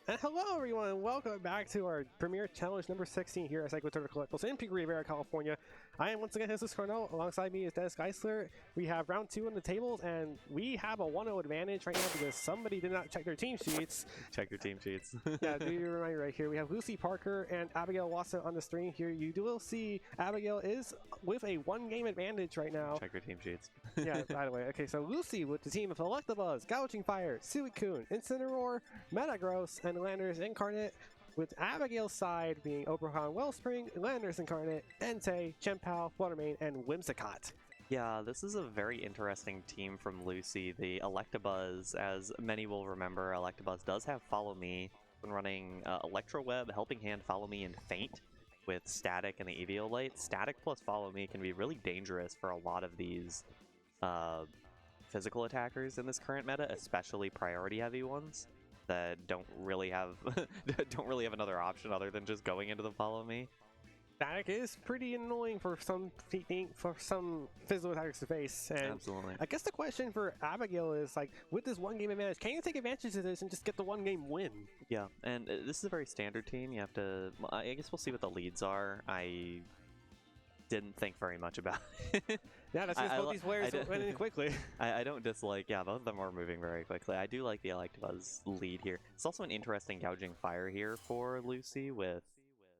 And hello everyone, and welcome back to our premiere challenge number 16 here at Cyclo Turtle Collectibles in Pico Rivera, California. I am once again Jesus Cornell. Alongside me is Dennis Geisler. We have round 2 on the tables, and we have a 1-0 advantage right now because somebody did not check their team sheets. Check your team sheets. Yeah, do you remind me right here. We have Lucy Parker and Abigail Watson on the screen here. You will see Abigail is with a 1-game advantage right now. Check your team sheets. Yeah, by the way. Okay, so Lucy with the team of Electabuzz, Gouging Fire, Suicune, Incineroar, Metagross, and Landorus Incarnate, with Abigail's side being Oberhan Wellspring, Landorus Incarnate, Entei, Chien-Pao, Fluttermane, and Whimsicott. Yeah, this is a very interesting team from Lucy. The Electabuzz, as many will remember, Electabuzz does have Follow Me when running Electro Web, Helping Hand, Follow Me, and Faint with Static and the Eviolite. Static plus Follow Me can be really dangerous for a lot of these physical attackers in this current meta, especially priority heavy ones that don't really have another option other than just going into the Follow Me. Static is pretty annoying for some physical attackers to face. And absolutely. I guess the question for Abigail is, like, with this 1-game advantage, can you take advantage of this and just get the 1-game win? Yeah, and this is a very standard team. You have to, I guess we'll see what the leads are. I didn't think very much about it. Yeah, that's just both these players winning quickly. I don't dislike, yeah, both of them are moving very quickly. I do like the Electabuzz lead here. It's also an interesting Gouging Fire here for Lucy with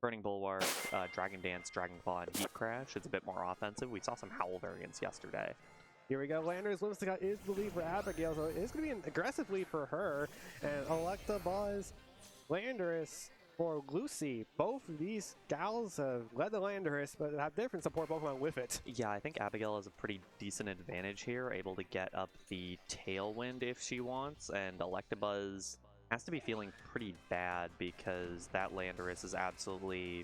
Burning Bulwark, Dragon Dance, Dragon Claw, and Heat Crash. It's a bit more offensive. We saw some Howl variants yesterday. Here we go. Landorus Whimsicott is the lead for Abigail, so it's going to be an aggressive lead for her. And Electabuzz, Landorus for Lucy. Both of these gals have led the Landorus, but have different support Pokemon with it. Yeah, I think Abigail has a pretty decent advantage here, able to get up the Tailwind if she wants, and Electabuzz has to be feeling pretty bad because that Landorus is absolutely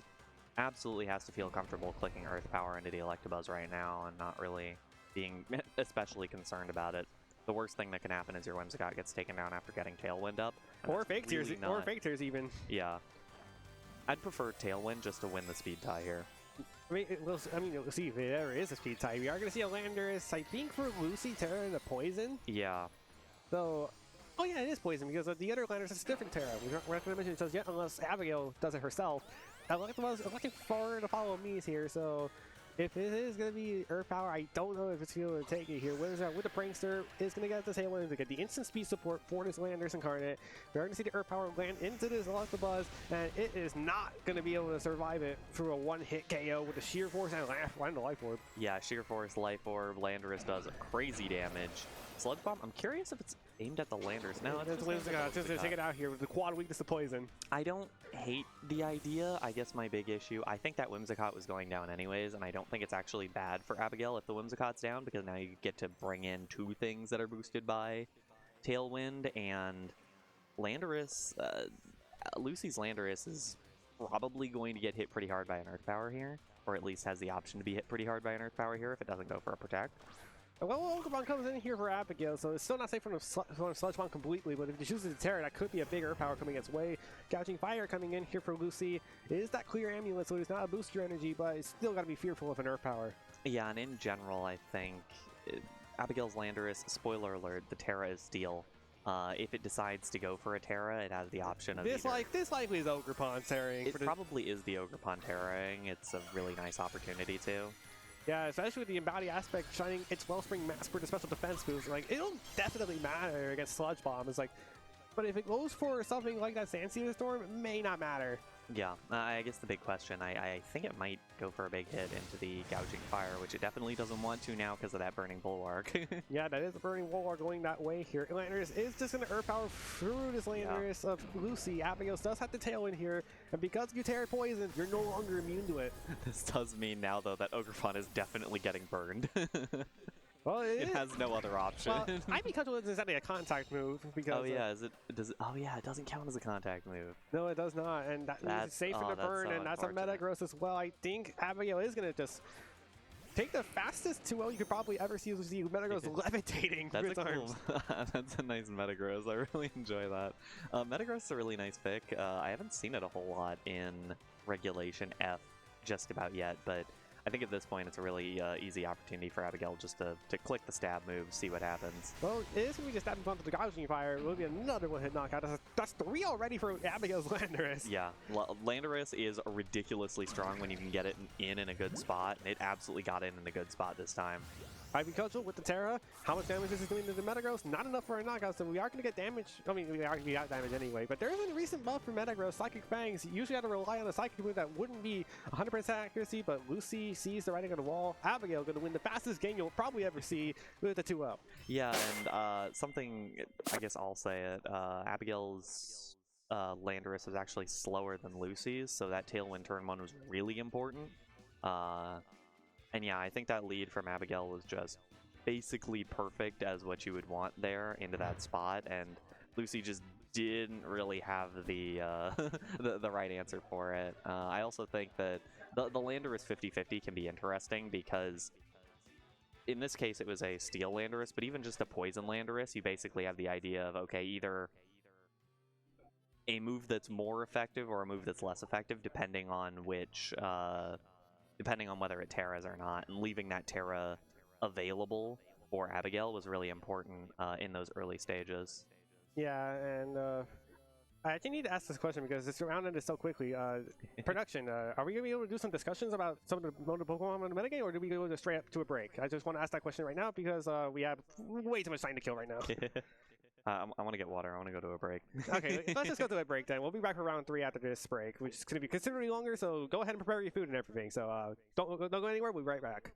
has to feel comfortable clicking Earth Power into the Electabuzz right now and not really being especially concerned about it. The worst thing that can happen is your Whimsicott gets taken down after getting Tailwind up. Or Fake Tears, or Fake Tears even. Yeah. I'd prefer Tailwind just to win the speed tie here. I mean, we'll see if there is a speed tie. We are going to see a Landorus, I think, for Lucy, Terra, and a Poison. Yeah. So, oh yeah, it is Poison, because the other Landorus is a different Terra. We're not going to mention it just yet, unless Abigail does it herself. Electabuzz looking forward to Follow Me's here, so if it is going to be Earth Power, I don't know if it's going to take it here. With the Prankster, is going to get the Tailwind to get the instant speed support for this Landorus Incarnate. We're going to see the Earth Power land into this Electabuzz, and it is not going to be able to survive it through a one-hit KO with the Sheer Force and the Life Orb. Yeah, Sheer Force, Life Orb, Landorus does crazy damage. Sludge Bomb, I'm curious if it's aimed at the Landorus. No, it's just to take it out here with the quad weakness to Poison. I don't hate the idea. I guess my big issue, I think that Whimsicott was going down anyways, and I don't think it's actually bad for Abigail if the Whimsicott's down, because now you get to bring in 2 things that are boosted by Tailwind, and Landorus, Lucy's Landorus is probably going to get hit pretty hard by an Earth Power here, or at least has the option to be hit pretty hard by an Earth Power here if it doesn't go for a Protect. Well, Pokemon comes in here for Abigail, so it's still not safe from Sludge Bomb completely, but if you choose to Terra, that could be a big Earth Power coming its way. Gouging Fire coming in here for Lucy. It is that clear amulet, so it's not a booster energy, but it's still got to be fearful of an Earth Power. Yeah, and in general, I think Abigail's Landorus, spoiler alert, the Terra is Steel. If it decides to go for a Terra, it has the option of this likely is Ogerpon Terraing. It probably is the Ogerpon Terraing. It's a really nice opportunity too. Yeah, especially with the Embody aspect shining its Wellspring Mask for the special defense boost. Like, it'll definitely matter against Sludge Bomb. It's like, but if it goes for something like that Sandseeker Storm, it may not matter. Yeah, I guess the big question, I think it might go for a big hit into the Gouging Fire, which it definitely doesn't want to now because of that Burning Bulwark. Yeah, that is the Burning Bulwark going that way here. Landorus is just going to Earth Power through this Landorus of Lucy. Abigail does have the Tailwind here, and because you Terra Poison, you're no longer immune to it. This does mean now, though, that Ogerpon is definitely getting burned. Well, it has no other option. Well, I'd be comfortable with exactly a contact move because. Oh yeah, oh yeah, it doesn't count as a contact move. No, it does not, and that's safe in the burn, and that's a Metagross as well. I think Abigail is gonna just take the fastest 2-0 you could probably ever see Metagross levitating through its arms. That's a nice Metagross. I really enjoy that. Metagross is a really nice pick. I haven't seen it a whole lot in Regulation F just about yet, but I think at this point it's a really easy opportunity for Abigail just to click the stab move, see what happens. Well, it is going to be just stabbing onto the gouging fire. It will be another one-hit knockout. That's 3 already for Abigail's Landorus. Yeah, Landorus is ridiculously strong when you can get it in a good spot, and it absolutely got in a good spot this time. Ivy Cudgel with the Terra. How much damage is this doing to the Metagross? Not enough for a knockout, so we are going to get damage. I mean, we got damage anyway, but there is a recent buff for Metagross, Psychic Fangs. You usually have to rely on a Psychic move that wouldn't be 100% accuracy, but Lucy sees the writing on the wall. Abigail going to win the fastest game you'll probably ever see with the 2-0. Yeah, and something, I guess I'll say it, Abigail's Landorus is actually slower than Lucy's, so that Tailwind turn 1 was really important. And yeah, I think that lead from Abigail was just basically perfect as what you would want there into that spot, and Lucy just didn't really have the the right answer for it. I also think that the Landorus 50-50 can be interesting because in this case it was a Steel Landorus, but even just a Poison Landorus, you basically have the idea of, okay, either a move that's more effective or a move that's less effective, depending on which... depending on whether it Terras or not, and leaving that Terra available for Abigail was really important in those early stages. Yeah, and I actually need to ask this question because this round ended so quickly. Production, are we going to be able to do some discussions about some of the motor Pokemon on the metagame, or do we go just straight up to a break? I just want to ask that question right now because we have way too much time to kill right now. I want to get water. I want to go to a break. Okay, let's just go to a break then. We'll be back for round 3 after this break, which is going to be considerably longer, so go ahead and prepare your food and everything. So don't go anywhere. We'll be right back.